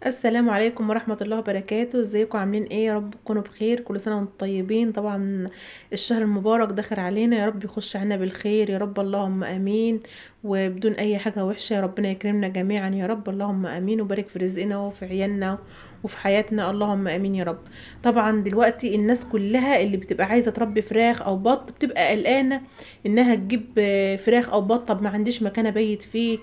السلام عليكم ورحمة الله وبركاته. ازيكم عاملين ايه؟ يا رب تكونوا بخير. كل سنة وانتم طيبين. طبعا الشهر المبارك داخل علينا، يا رب يخش علينا بالخير يا رب، اللهم امين. وبدون اي حاجة وحشة، يا ربنا يكرمنا جميعا يا رب، اللهم امين. وبارك في رزقنا وفي عيالنا وفي حياتنا، اللهم امين يا رب. طبعا دلوقتي الناس كلها اللي بتبقى عايزة تربي فراخ او بط بتبقى قلقانة انها تجيب فراخ او بط. طب ما عنديش مكان ابيت فيه.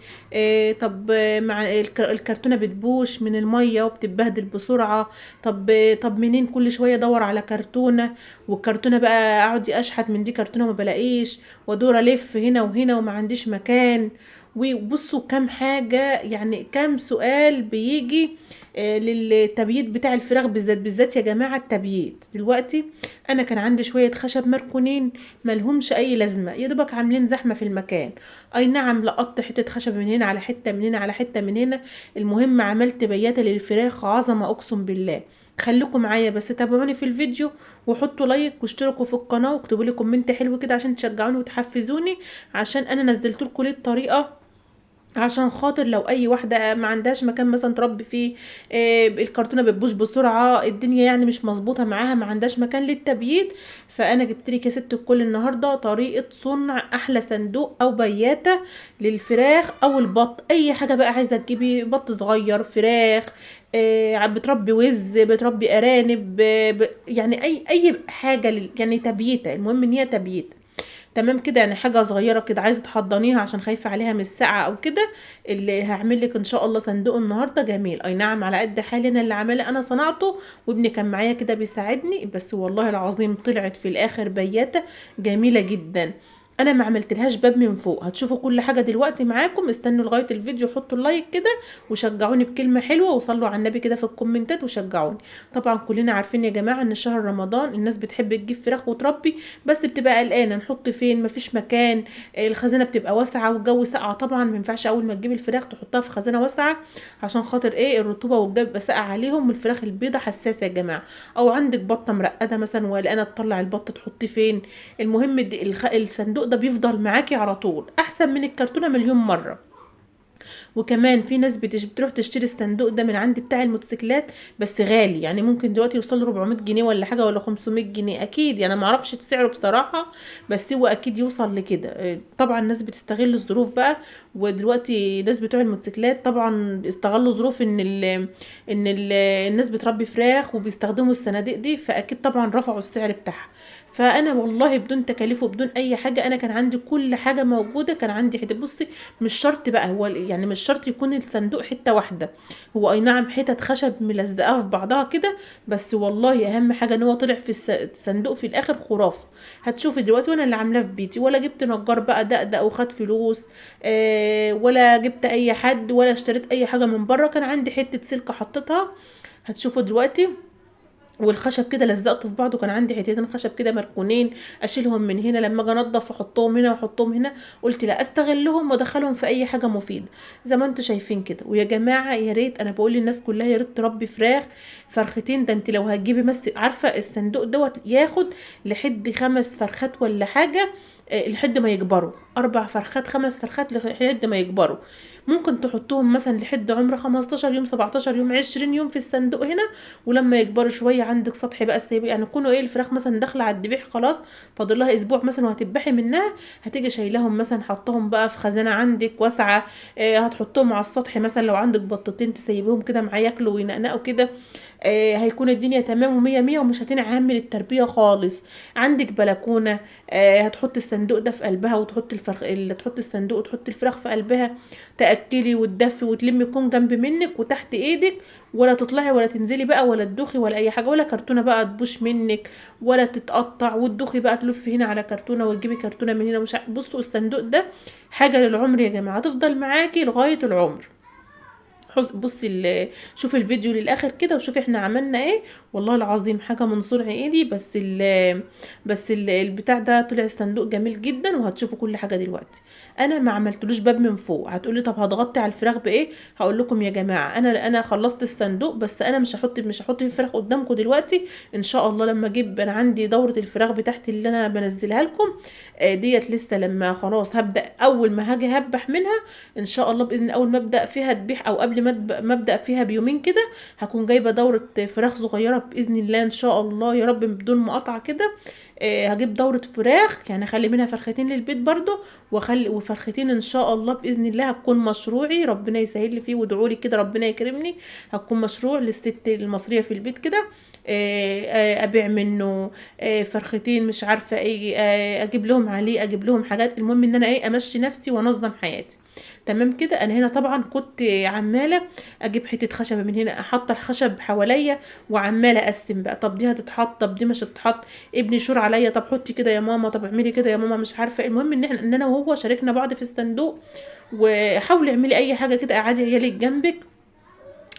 طب مع الكرتونة بتبوش من المية وبتتبهدل بسرعة. طب منين كل شوية ادور على كرتونة، والكرتونة بقى اقعد اشحت من دي كرتونة ما بلاقيش، وادور الف هنا وهنا وما عنديش مكان. وبصوا كام حاجة، يعني كام سؤال بيجي للتبييت بتاع الفراخ. بالذات يا جماعة التبييت دلوقتي، انا كان عندي شوية خشب مركونين ملهمش اي لازمة، يا دوبك عاملين زحمة في المكان. اي نعم، لقطت حتة خشب من هنا على حتة من هنا على حتة من هنا، المهم عملت بياتة للفراخ عظمة اقسم بالله. خليكم معايا بس، تابعوني في الفيديو وحطوا لايك واشتركوا في القناة واكتبوا لي كومنت حلو كده عشان تشجعوني وتحفزوني، عشان انا نزلت لكم الطريقة عشان خاطر لو اي واحده ما عندهاش مكان مثلا تربي فيه. الكرتونه بتبوظ بسرعه، الدنيا يعني مش مظبوطه معاها، ما عندهاش مكان للتبييت. فانا جبت لك يا ست الكل النهارده طريقه صنع احلى صندوق او بياته للفراخ او البط. اي حاجه بقى عايزه تجيبي بط صغير، فراخ، بتربي وز، بتربي ارانب، يعني اي حاجه يعني تبييته، المهم ان هي تبييته. تمام كده، يعني حاجه صغيره كده عايزه تحضنيها عشان خايفه عليها من السقعه او كده. اللي هعمل لك ان شاء الله صندوق النهارده جميل، اي نعم على قد حالي، انا اللي عامله، انا صنعته وابني كان معايا كده بيساعدني، بس والله العظيم طلعت في الاخر بياته جميله جدا. انا ما عملتلهاش باب من فوق، هتشوفوا كل حاجه دلوقتي معاكم. استنوا لغايه الفيديو، حطوا اللايك كده وشجعوني بكلمه حلوه، وصلوا على النبي كده في الكومنتات وشجعوني. طبعا كلنا عارفين يا جماعه ان شهر رمضان الناس بتحب تجيب فراخ وتربي، بس بتبقى قلقانه نحط فين، مفيش مكان. الخزانه بتبقى واسعه والجو ساقعه، طبعا ما ينفعش اول ما تجيب الفراخ تحطها في خزانه واسعه، عشان خاطر الرطوبه والجو بيبقى ساقع عليهم، والفراخ البيضه حساسه يا جماعه. او عندك بطه مرقده مثلا وقلقانه تطلع البط تحطيه فين. المهم الصندوق ده بيفضل معاكي على طول، احسن من الكرتونه مليون مره. وكمان في ناس بتروح تشتري الصندوق ده من عند بتاع الموتوسيكلات، بس غالي، يعني ممكن دلوقتي يوصل له 400 جنيه ولا حاجه، ولا 500 جنيه اكيد، يعني ما اعرفش سعره بصراحه، بس هو اكيد يوصل لكده. طبعا الناس بتستغل الظروف بقى، ودلوقتي الناس بتوع الموتوسيكلات طبعا استغلوا ظروف ان الناس بتربي فراخ وبيستخدموا الصناديق دي، فاكيد طبعا رفعوا السعر بتاعها. فانا والله بدون تكاليف وبدون اي حاجه، انا كان عندي كل حاجه موجوده، كان عندي حته، بصي مش شرط بقى، هو يعني مش شرط يكون الصندوق حته واحده، هو اي نعم حتت خشب ملزقاها في بعضها كده، بس والله اهم حاجه ان هو طلع في الصندوق في الاخر خرافه. هتشوفي دلوقتي، وانا اللي عاملاه في بيتي، ولا جبت نجار بقى دقدق وخد فلوس، ولا جبت اي حد، ولا اشتريت اي حاجه من بره، كان عندي حته سلكه حطيتها. هتشوفوا دلوقتي، والخشب كده لزقته في بعضه، كان عندي حتتين خشب كده مركونين، اشيلهم من هنا لما اجي انضف واحطهم هنا واحطهم هنا، قلت لا استغلهم وادخلهم في اي حاجه مفيده زي ما انتم شايفين كده. ويا جماعه يا ريت، انا بقول للناس كلها يا ريت تربي فراخ فرختين، ده انت لو هتجيبي عارفه الصندوق دوت ياخد لحد 5 فرخات ولا حاجه، لحد ما يكبروا، 4 فرخات 5 فرخات لحد ما يكبروا. ممكن تحطوهم مثلا لحد عمر 15 يوم 17 يوم 20 يوم في الصندوق هنا، ولما يكبروا شويه عندك سطح بقى سايب، يعني يكونوا الفراخ مثلا داخله على الذبيح خلاص، فاضل لها اسبوع مثلا وهتذبحي منها، هتيجي شايلهم مثلا حطهم بقى في خزانه عندك واسعه. هتحطهم على السطح مثلا، لو عندك بطتين تسيبهم كده معاه ياكلوا وينقنقوا كده. هيكون الدنيا تمام ومية مية، ومش هتنعمل التربية خالص. عندك بلكونة، هتحط الصندوق ده في قلبها، وتحط تحط الصندوق وتحط الفراخ في قلبها، تأكلي وتدفي وتلمي، يكون جنب منك وتحت ايدك، ولا تطلعي ولا تنزلي بقى ولا تدوخي ولا اي حاجة، ولا كرتونة بقى تبوش منك ولا تتقطع وتدوخي بقى تلفي هنا على كرتونة وتجيبي كرتونة من هنا. مش بصوا الصندوق ده حاجة للعمر يا جماعة، تفضل معاكي لغاية العمر. بصي شوفي الفيديو للاخر كده وشوفي احنا عملنا ايه، والله العظيم حاجه من صنع ايدي. بس البتاع ده طلع الصندوق جميل جدا، وهتشوفوا كل حاجه دلوقتي. انا ما عملتلوش باب من فوق، هتقولي طب هتغطي على الفراخ بايه؟ هقول لكم يا جماعه، انا خلصت الصندوق، بس انا مش هحط فيه فراخ قدامكم دلوقتي. ان شاء الله لما اجيب، انا عندي دوره الفراخ بتاعتي اللي انا بنزلها لكم، ديت لسه لما خلاص هبدا، اول ما هاجي هبح منها ان شاء الله باذن، اول ما ابدا فيها تبيح او قبل قبل ما ابدا فيها بيومين كده هكون جايبه دوره فراخ صغيره باذن الله ان شاء الله يا رب بدون مقاطعه كده. هجيب دوره فراخ، يعني اخلي منها فرختين للبيت برضو، واخلي وفرختين ان شاء الله باذن الله هتكون مشروعي، ربنا يسهل لي فيه وادعوا لي كده ربنا يكرمني. هتكون مشروع للست المصريه في البيت كده. ابيع منه فرختين، مش عارفه ايه، اجيب لهم عليه، اجيب لهم حاجات، المهم ان انا ايه امشي نفسي وانظم حياتي. تمام كده. انا هنا طبعا كنت عماله اجيب حته خشبه من هنا، احط الخشب حواليا وعماله اقسم بقى، طب دي هتتحط، طب دي مش هتتحط، ابني يشور عليا، طب حطي كده يا ماما، طب اعملي كده يا ماما، مش عارفه. المهم ان انا وهو شاركنا بعض في الصندوق. وحاولي اعملي اي حاجه كده، قعدي عيالك جنبك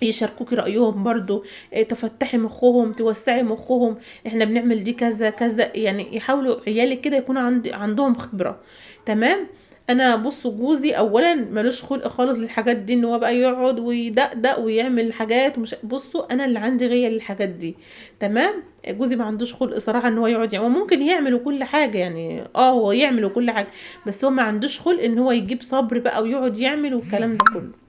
يشاركوكي رأيهم برضو، تفتحي مخهم، توسعي مخهم، احنا بنعمل دي كذا كذا، يعني يحاولوا عيالك كده يكونوا عندهم خبرة. تمام. انا بصوا جوزي اولا ملوش خلق خالص للحاجات دي، ان هو بقى يقعد ويدقدق ويعمل حاجات، ومش بصوا انا اللي عندي غية للحاجات دي. تمام. جوزي ما عندوش خلق صراحة ان هو يقعد، يعني هو ممكن يعمل كل حاجة، يعني هو يعمل كل حاجة، بس هو ما عندوش خلق ان هو يجيب صبر بقى ويقعد يعمل والكلام ده كله.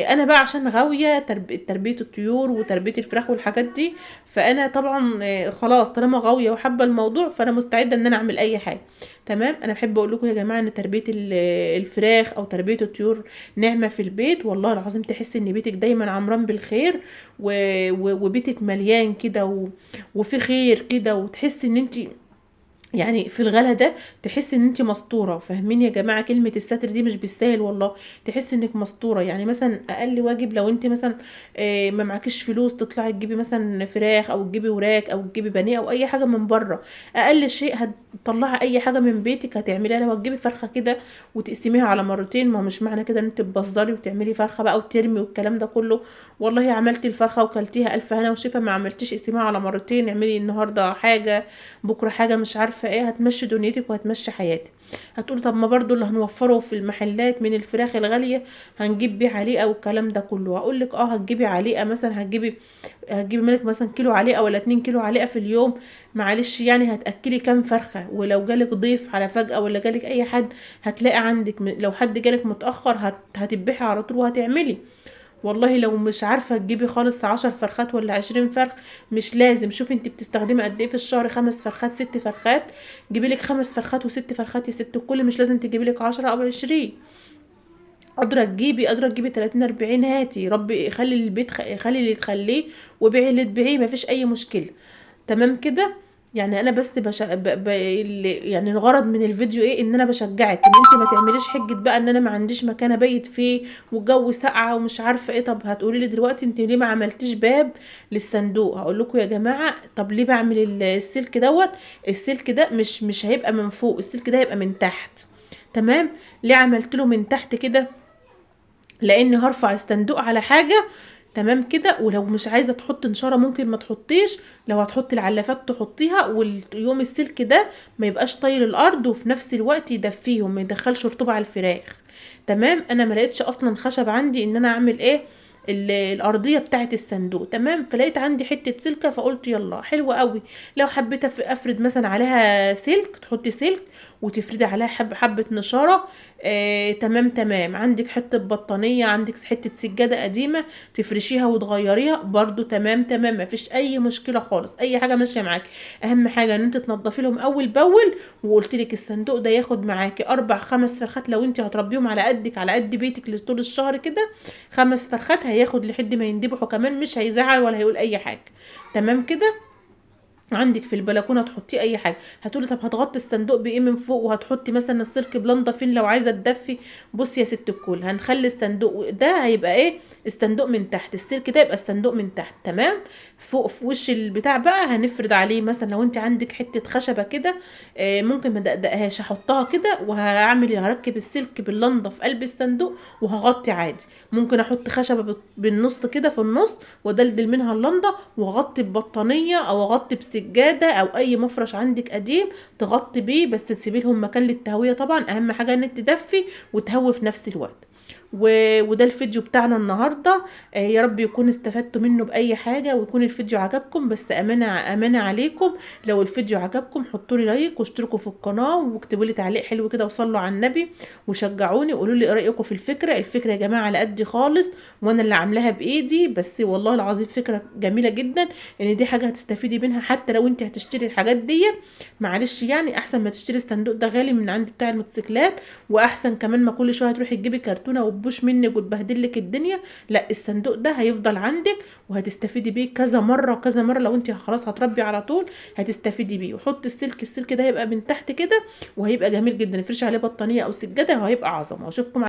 انا بقى عشان غاويه تربيه الطيور وتربيه الفراخ والحاجات دي، فانا طبعا خلاص طالما غاويه وحابه الموضوع فانا مستعده ان انا اعمل اي حاجه. تمام. انا بحب اقول لكم يا جماعه ان تربيه الفراخ او تربيه الطيور نعمه في البيت، والله العظيم تحس ان بيتك دايما عمران بالخير، وبيتك مليان كده وفي خير كده، وتحس ان انت يعني في الغلا ده تحس ان انت مستوره. فاهمين يا جماعه؟ كلمه الستر دي مش بالسهل والله، تحس انك مستوره. يعني مثلا اقل واجب لو انت مثلا ما معكيش فلوس تطلعي تجيبي مثلا فراخ او تجيبي وراك او تجيبي بانيه او اي حاجه من بره، اقل شيء هتطلعي اي حاجه من بيتك هتعمليها. لو هتجيبي فرخه كده وتقسميها على مرتين، ما مش معنى كده ان انت تبزري وتعملي فرخه بقى وترمي والكلام ده كله. والله عملتي الفرخه وكلتيها الف هنا وشفا، ما عملتيش قسميها على مرتين، اعملي النهارده حاجه بكره حاجه، مش عارفه ايه، هتمشي دنيتك وهتمشي حياتك. هتقول طب ما برضو اللي هنوفره في المحلات من الفراخ الغاليه هنجيب بيه عليقه والكلام ده كله. هقول لك هتجيبي عليقه مثلا، هتجيبي ملك مثلا كيلو عليقه ولا 2 كيلو عليقه في اليوم، معلش يعني هتاكلي كام فرخه؟ ولو جالك ضيف على فجاه ولا جالك اي حد هتلاقي عندك، لو حد جالك متاخر هتذبحي على طول وهتعملي. والله لو مش عارفة تجيبي خالص 10 فرخات ولا 20 فرخ، مش لازم. شوفي انت بتستخدمي قد ايه في الشهر، 5 فرخات 6 فرخات، جيبيلك 5 فرخات و6 فرخات يا ست الكل، مش لازم تجيبيلك 10 أو 20. قادرة تجيبي 30 40، هاتي ربي خلي البيت خلي اللي تخليه وبيعي اللي تبيعيه، مفيش اي مشكلة. تمام كده. يعني انا بس يعني الغرض من الفيديو ايه، ان انا بشجعك ان انت ما تعمليش حجه بقى ان انا ما عنديش مكان ابيت فيه والجو ساقعه ومش عارفه ايه. طب هتقولي لي دلوقتي انت ليه ما عملتيش باب للصندوق؟ هقول لكم يا جماعه طب ليه بعمل السلك دوت. السلك ده مش هيبقى من فوق، السلك ده هيبقى من تحت. تمام. ليه عملت له من تحت كده؟ لان هرفع الصندوق على حاجه. تمام كده. ولو مش عايزه تحط نشاره ممكن ما تحطيش، لو هتحطي العلافات تحطيها، واليوم السلك ده ما يبقاش طايل الارض وفي نفس الوقت يدفيهم ما يدخلش رطوبه على الفراخ. تمام. انا ما لقيتش اصلا خشب عندي ان انا اعمل ايه الارضيه بتاعه الصندوق. تمام. فلقيت عندي حته سلكه فقلت يلا حلوه قوي، لو حبيت افرد مثلا عليها سلك، تحطي سلك وتفردي عليها حبه نشاره. تمام. عندك حته بطانيه، عندك حته سجاده قديمه تفرشيها وتغيريها برضو تمام، مفيش اي مشكله خالص، اي حاجه ماشيه معاكي. اهم حاجه ان انت تنضفي لهم اول باول. وقلت لك الصندوق ده ياخد معاكي 4 5 فرخات لو انت هتربيهم على قدك على قد بيتك لطول الشهر كده. 5 فرخات هياخد لحد ما يندبحوا كمان، مش هيزعل ولا هيقول اي حاجه. تمام كده. عندك في البلكونه تحطيه اي حاجه. هتقولي طب هتغطي الصندوق بايه من فوق؟ وهتحطي مثلا السلك بلنده فين لو عايزه تدفي؟ بصي يا ست الكل، هنخلي الصندوق ده هيبقى ايه، الصندوق من تحت، السلك ده يبقى الصندوق من تحت. تمام. فوق في وش البتاع بقى هنفرد عليه مثلا لو انت عندك حته خشبه كده، ممكن ما دقدقهاش، هحطها كده هركب السلك باللنده في قلب الصندوق وهغطي عادي. ممكن احط خشبه بالنص كده في النص وادلدل منها اللنده واغطي ببطانيه او اغطي بسجاده او اي مفرش عندك قديم تغطي بيه، بس تسيبي لهم مكان للتهويه طبعا. اهم حاجه انك تدفي وتهوي في نفس الوقت. وده الفيديو بتاعنا النهارده. يا رب يكون استفدتوا منه باي حاجه، ويكون الفيديو عجبكم. بس امانه عليكم، لو الفيديو عجبكم حطوا لي لايك واشتركوا في القناه واكتبوا لي تعليق حلو كده وصلوا على النبي وشجعوني وقولوا لي ايه رايكم في الفكره يا جماعه على قدي خالص، وانا اللي عاملاها بايدي، بس والله العظيم فكره جميله جدا. ان دي حاجه هتستفيدي منها حتى لو انت هتشتري الحاجات دي. معلش يعني احسن ما تشتري الصندوق ده غالي من عند بتاع الموتوسيكلات، واحسن كمان ما كل شويه تروحي تجيبي كرتونه وتبوش منك وتبهدل لك الدنيا. لا، الصندوق ده هيفضل عندك وهتستفيدي بيه كذا مره كذا مره. لو انت خلاص هتربي على طول هتستفيدي بيه. وحط السلك ده هيبقى من تحت كده وهيبقى جميل جدا، افرشي عليه بطانيه او سجاده وهيبقى عظمه. واشوفكم